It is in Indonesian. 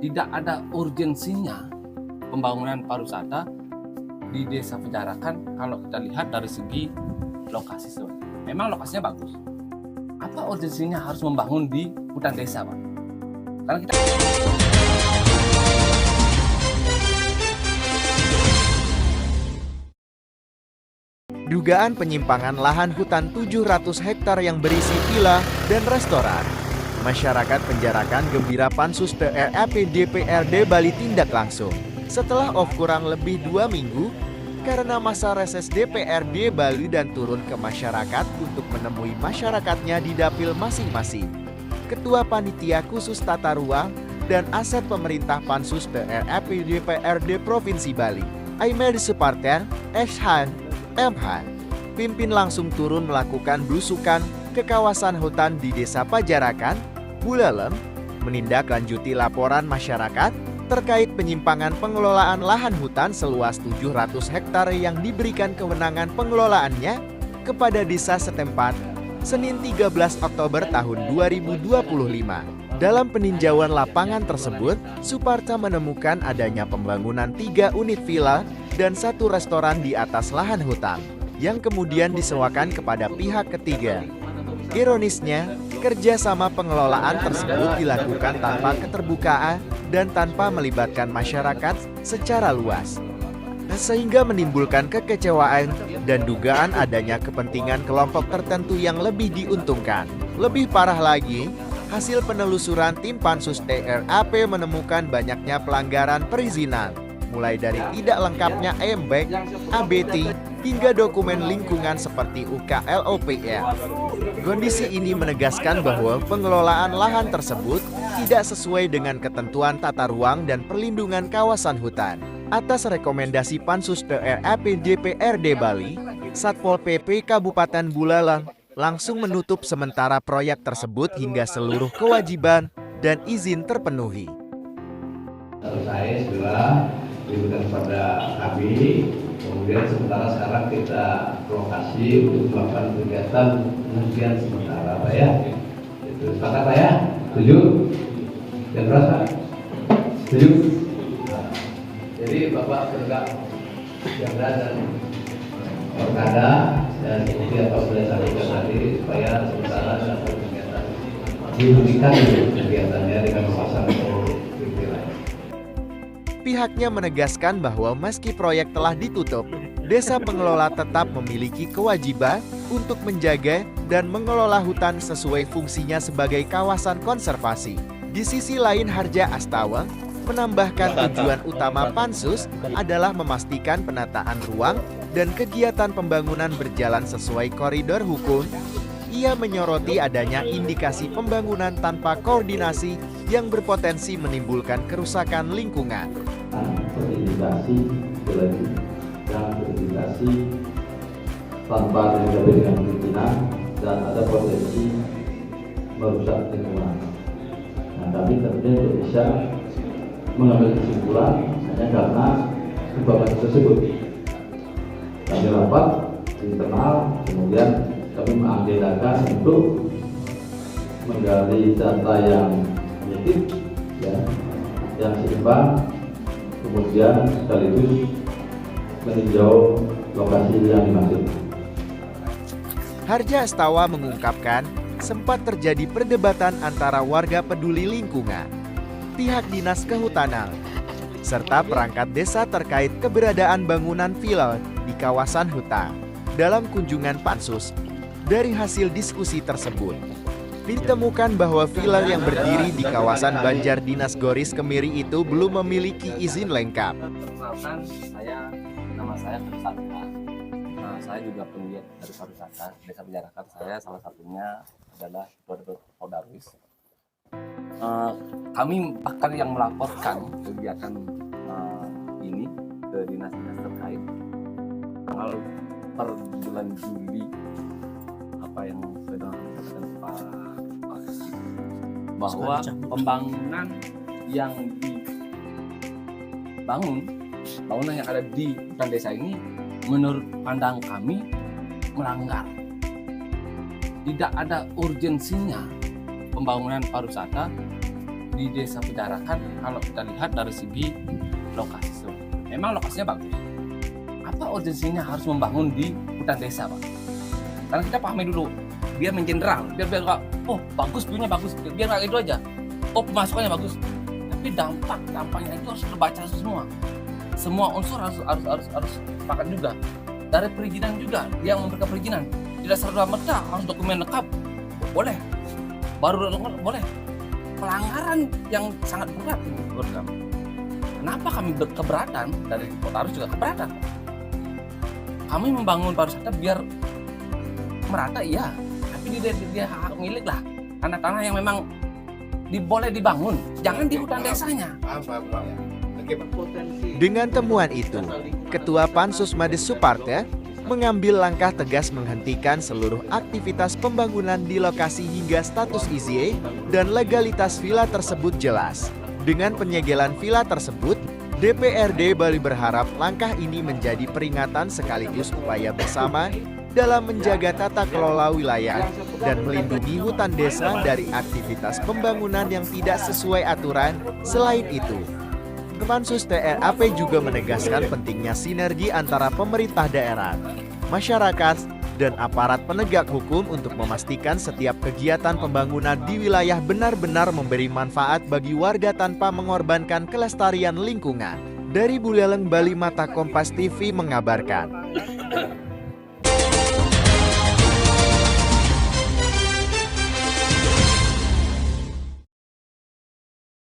tidak ada urgensinya pembangunan pariwisata di Desa Penjarakan kalau kita lihat dari segi lokasi sebenarnya. Memang lokasinya bagus. Apa urgensinya harus membangun di hutan desa, Pak? Karena kita Dugaan penyimpangan lahan hutan 700 hektar yang berisi villa dan restoran. Masyarakat Penjarakan gembira Pansus TRAP DPRD Bali tindak langsung. Setelah kurang lebih 2 minggu, karena masa reses DPRD Bali dan turun ke masyarakat untuk menemui masyarakatnya di dapil masing-masing. Ketua Panitia Khusus Tata Ruang dan Aset Pemerintah Pansus TRAP DPRD Provinsi Bali, Aimer Suparten, Eshan, MH, pimpin langsung turun melakukan belusukan ke kawasan hutan di Desa Pajarakan, Buleleng, menindaklanjuti laporan masyarakat terkait penyimpangan pengelolaan lahan hutan seluas 700 hektar yang diberikan kewenangan pengelolaannya kepada desa setempat Senin 13 Oktober tahun 2025. Dalam peninjauan lapangan tersebut, Suparta menemukan adanya pembangunan 3 unit villa dan 1 restoran di atas lahan hutan yang kemudian disewakan kepada pihak ketiga. Ironisnya, kerjasama pengelolaan tersebut dilakukan tanpa keterbukaan dan tanpa melibatkan masyarakat secara luas, sehingga menimbulkan kekecewaan dan dugaan adanya kepentingan kelompok tertentu yang lebih diuntungkan. Lebih parah lagi, hasil penelusuran tim Pansus TRAP menemukan banyaknya pelanggaran perizinan, mulai dari tidak lengkapnya EMBEK, ABT, hingga dokumen lingkungan seperti UKLOPR. Kondisi ini menegaskan bahwa pengelolaan lahan tersebut tidak sesuai dengan ketentuan tata ruang dan perlindungan kawasan hutan. Atas rekomendasi Pansus TRAP DPRD Bali, Satpol PP Kabupaten Buleleng langsung menutup sementara proyek tersebut hingga seluruh kewajiban dan izin terpenuhi. Selesai segera diberikan kepada kami, kemudian sementara sekarang kita ke lokasi untuk melakukan kegiatan penghentian sementara, Pak ya. Itu sepakat, Pak ya? Setuju? Yang berasa? Setuju? Nah, jadi Bapak tegak jaga dan Orkada dan seperti apa sudah sampaikan tadi supaya sementara satu kegiatan dihentikan kegiatannya dengan memasang pikiran. Pihaknya menegaskan bahwa meski proyek telah ditutup, desa pengelola tetap memiliki kewajiban untuk menjaga dan mengelola hutan sesuai fungsinya sebagai kawasan konservasi. Di sisi lain, Harja Astawa menambahkan tujuan utama Pansus adalah memastikan penataan ruang dan kegiatan pembangunan berjalan sesuai koridor hukum. Ia menyoroti adanya indikasi pembangunan tanpa koordinasi yang berpotensi menimbulkan kerusakan lingkungan. Terindikasi yang terindikasi tanpa terdapat dengan pimpinan dan ada potensi merusak lingkungan. Nah, kami tentunya tidak bisa mengambil kesimpulan hanya karena pembangunan tersebut. Kami rapat di internal, kemudian kami mengagendakan untuk menggali data yang objektif, ya, yang seimbang, kemudian sekaligus meninjau lokasi yang dimaksud. Harja Astawa mengungkapkan sempat terjadi perdebatan antara warga peduli lingkungan, pihak dinas kehutanan, serta perangkat desa terkait keberadaan bangunan villa di kawasan hutan. Dalam kunjungan Pansus, dari hasil diskusi tersebut, ditemukan bahwa villa yang berdiri di kawasan Banjar Dinas Goris Kemiri itu belum memiliki izin lengkap. Perkenalkan, nama saya Tersatwa. Nah, saya juga penggiat dari pariwisata Desa Penjarakan. Saya salah satunya adalah Ketua Darwis. Kami bahkan yang melaporkan kegiatan ini ke dinas-dinas terkait tanggal per bulan Juli, apa yang sudah dikatakan Pak bahwa pembangunan yang bangunan yang ada di hutan desa ini menurut pandang kami melanggar. Tidak ada urgensinya pembangunan pariwisata di Desa Penjarakan kalau kita lihat dari segi lokasi sebenarnya. Memang lokasinya bagus. Apa urgensinya harus membangun di hutan desa, Pak? Karena kita pahami dulu, biar mengeneral, biar nggak, oh bagus view-nya bagus, biar nggak itu aja. Oh pemasukannya bagus, tapi dampaknya itu harus terbaca semua. Semua unsur harus sepakat juga. Dari perizinan juga, yang memberikan perizinan tidak serta-merta harus dokumen lengkap, boleh. Baru boleh. Pelanggaran yang sangat berat ini menurut kami. Kenapa kami keberatan, dari Kota Arus juga keberatan. Kami membangun pariwisata biar merata iya, tapi dia hak milik lah. Tanah-tanah yang memang boleh dibangun, jangan di hutan desanya. Dengan temuan itu, Ketua Pansus Mades Suparte mengambil langkah tegas menghentikan seluruh aktivitas pembangunan di lokasi hingga status IZE dan legalitas villa tersebut jelas. Dengan penyegelan villa tersebut, DPRD Bali berharap langkah ini menjadi peringatan sekaligus upaya bersama dalam menjaga tata kelola wilayah dan melindungi hutan desa dari aktivitas pembangunan yang tidak sesuai aturan. Selain itu, Pansus TRAP juga menegaskan pentingnya sinergi antara pemerintah daerah, masyarakat, dan aparat penegak hukum untuk memastikan setiap kegiatan pembangunan di wilayah benar-benar memberi manfaat bagi warga tanpa mengorbankan kelestarian lingkungan. Dari Buleleng, Bali, Mata Kompas TV mengabarkan.